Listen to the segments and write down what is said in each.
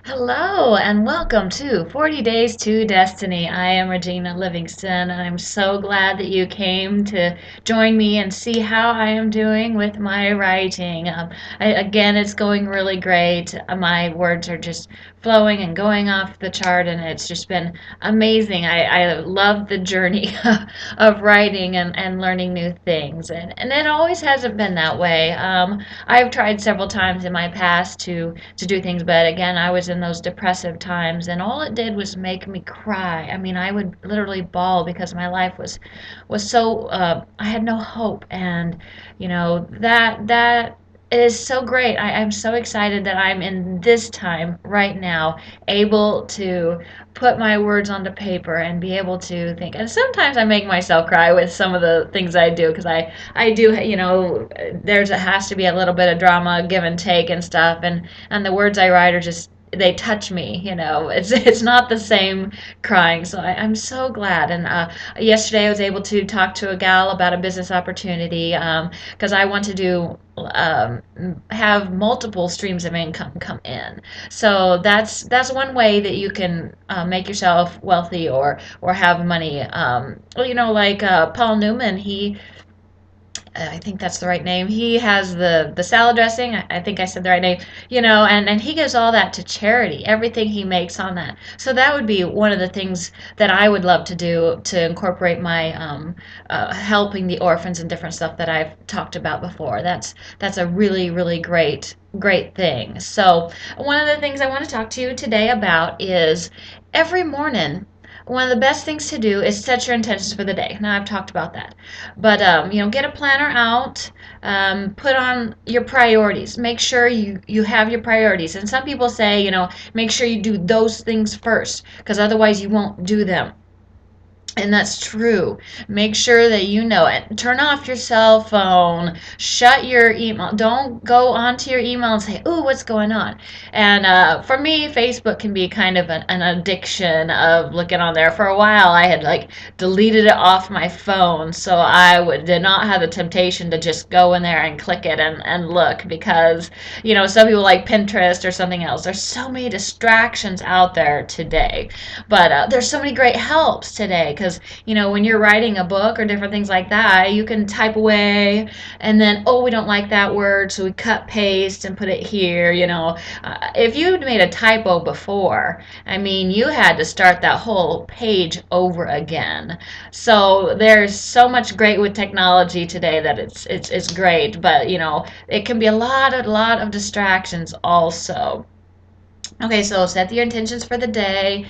Hello and welcome to 40 Days to Destiny. I am Regina Livingston and I'm so glad that you came to join me and see how I am doing with my writing. Again, it's going really great. My words are just flowing and going off the chart, and it's just been amazing. I love the journey of writing and learning new things, and it always hasn't been that way. I've tried several times in my past to do things, but again, I was in those depressive times, and all it did was make me cry. I mean, I would literally bawl because my life was so I had no hope, and that is so great. I'm so excited that I'm in this time right now able to put my words onto paper and be able to think. And sometimes I make myself cry with some of the things I do because I do, there's it has to be a little bit of drama, give and take and stuff. And the words I write are just they touch me. It's not the same crying. So I'm so glad. And yesterday I was able to talk to a gal about a business opportunity because I want to do have multiple streams of income come in. So that's one way that you can make yourself wealthy or have money. Like Paul Newman, he I think that's the right name. He has the salad dressing. I think I said the right name. And he gives all that to charity. Everything he makes on that. So that would be one of the things that I would love to do to incorporate my helping the orphans and different stuff that I've talked about before. That's a really really great thing. So one of the things I want to talk to you today about is every morning. One of the best things to do is set your intentions for the day. Now I've talked about that, but get a planner out. Put on your priorities. Make sure you have your priorities. And some people say, make sure you do those things first, because otherwise you won't do them. And that's true. Make sure that you know it. Turn off your cell phone. Shut your email. Don't go onto your email and say, "Ooh, what's going on?" And for me, Facebook can be kind of an addiction of looking on there. For a while, I had like deleted it off my phone, so did not have the temptation to just go in there and click it and look, because some people like Pinterest or something else. There's so many distractions out there today, but there's so many great helps today, because when you're writing a book or different things like that, you can type away, and then, oh, we don't like that word, so we cut paste and put it here. If you made a typo before, I mean, you had to start that whole page over again. So there's so much great with technology today that it's great, but it can be a lot of distractions also. Okay, so set your intentions for the day.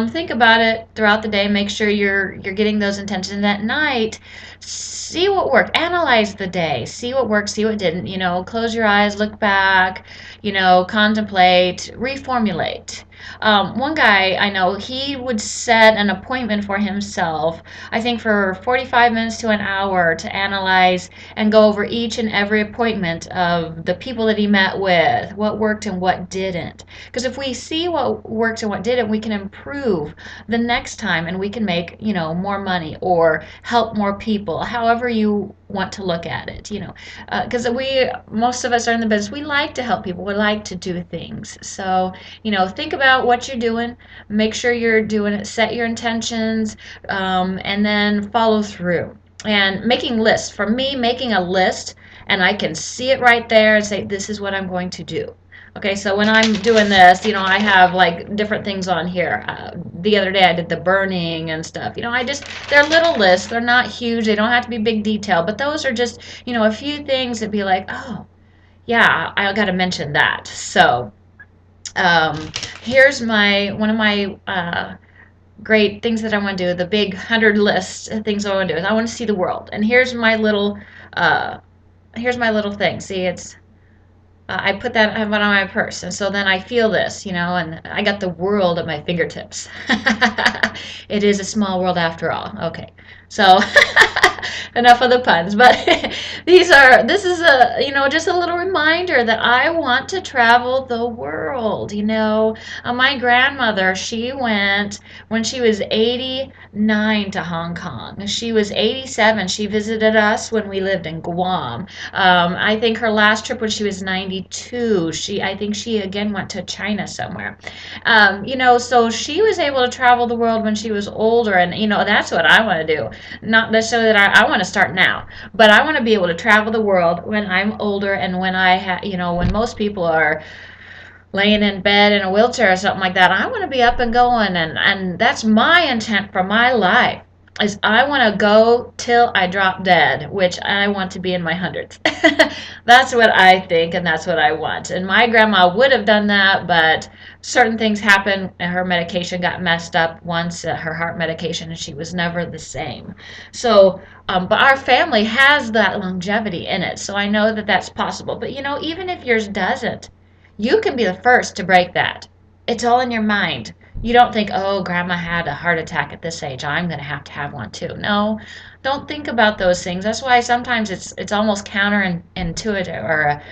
Think about it throughout the day. Make sure you're getting those intentions at night. See what worked. Analyze the day. See what worked. See what didn't. Close your eyes. Look back. Contemplate. Reformulate. One guy I know, he would set an appointment for himself, I think for 45 minutes to an hour, to analyze and go over each and every appointment of the people that he met with, what worked and what didn't. Because if we see what worked and what didn't, we can improve the next time, and we can make, more money or help more people, however you want to look at it, because most of us are in the business. We like to help people. We like to do things. So, think about what you're doing. Make sure you're doing it. Set your intentions, and then follow through. And making lists. For me, making a list, and I can see it right there and say, this is what I'm going to do. Okay, so when I'm doing this, I have like different things on here. The other day I did the burning and stuff. They're little lists. They're not huge. They don't have to be big detail, but those are just, a few things that be like, oh, yeah, I got to mention that. So, here's one of my great things that I want to do. The big 100 list of things I want to do is I want to see the world. And uh, here's my little thing. See, it's I put that on my purse, and so then I feel this, and I got the world at my fingertips. It is a small world after all. Okay, So enough of the puns, but this is a, just a little reminder that I want to travel the world. My grandmother, she went when she was 89 to Hong Kong. She was 87. She visited us when we lived in Guam. I think her last trip when she was 92, I think she again went to China somewhere. So she was able to travel the world when she was older, and that's what I want to do. Not necessarily that I want to start now, but I want to be able to travel the world when I'm older, and when when most people are laying in bed in a wheelchair or something like that. I want to be up and going, and that's my intent for my life. Is I want to go till I drop dead, which I want to be in my hundreds. That's what I think, and that's what I want. And my grandma would have done that, but certain things happened, and her medication got messed up once, her heart medication, and she was never the same. So, but our family has that longevity in it, so I know that that's possible. But even if yours doesn't, you can be the first to break that. It's all in your mind. You don't think, oh, grandma had a heart attack at this age. I'm going to have one too. No, don't think about those things. That's why sometimes it's almost counterintuitive or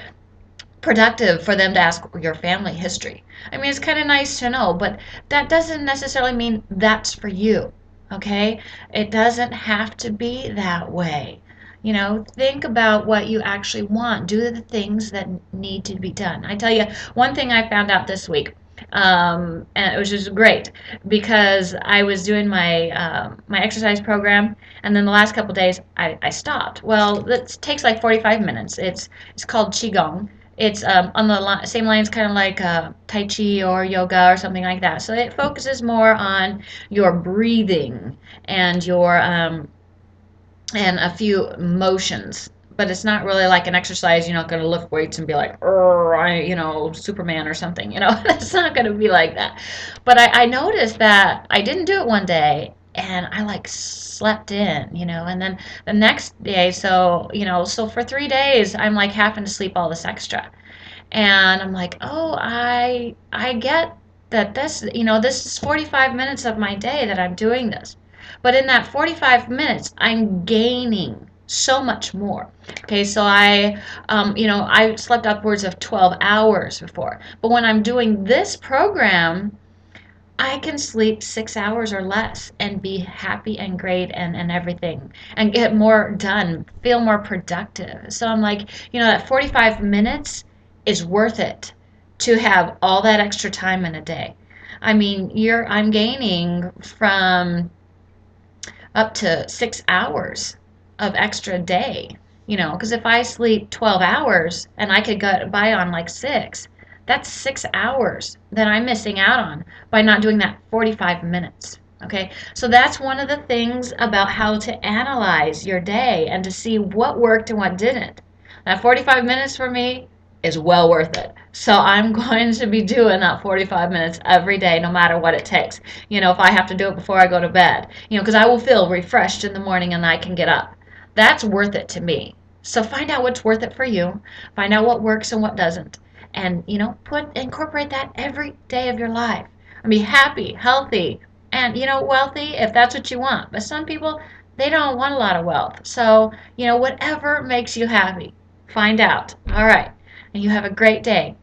productive for them to ask your family history. I mean, it's kind of nice to know, but that doesn't necessarily mean that's for you. Okay? It doesn't have to be that way. Think about what you actually want. Do the things that need to be done. I tell you, one thing I found out this week, and it was just great because I was doing my exercise program, and then the last couple of days I stopped. Well, it takes like 45 minutes. It's called qigong. It's on the same lines, kind of like Tai Chi or yoga or something like that. So it focuses more on your breathing and your and a few motions. But it's not really like an exercise. You're not going to lift weights and be like, Superman or something. It's not going to be like that. But I noticed that I didn't do it one day, and I like slept in, and then the next day, so for 3 days, I'm like having to sleep all this extra. And I'm like, oh, I get that this is 45 minutes of my day that I'm doing this. But in that 45 minutes, I'm gaining so much more. Okay, so I slept upwards of 12 hours before. But when I'm doing this program, I can sleep 6 hours or less and be happy and great and everything and get more done, feel more productive. So I'm like, that 45 minutes is worth it to have all that extra time in a day. I mean, I'm gaining from up to 6 hours of extra day, because if I sleep 12 hours and I could get by on like six, that's 6 hours that I'm missing out on by not doing that 45 minutes. Okay, so that's one of the things about how to analyze your day and to see what worked and what didn't. That 45 minutes for me is well worth it. So I'm going to be doing that 45 minutes every day, no matter what it takes. If I have to do it before I go to bed, because I will feel refreshed in the morning and I can get up. That's worth it to me. So find out what's worth it for you. Find out what works and what doesn't. And, incorporate that every day of your life. And be happy, healthy, and, wealthy if that's what you want. But some people, they don't want a lot of wealth. So, whatever makes you happy, find out. All right. And you have a great day.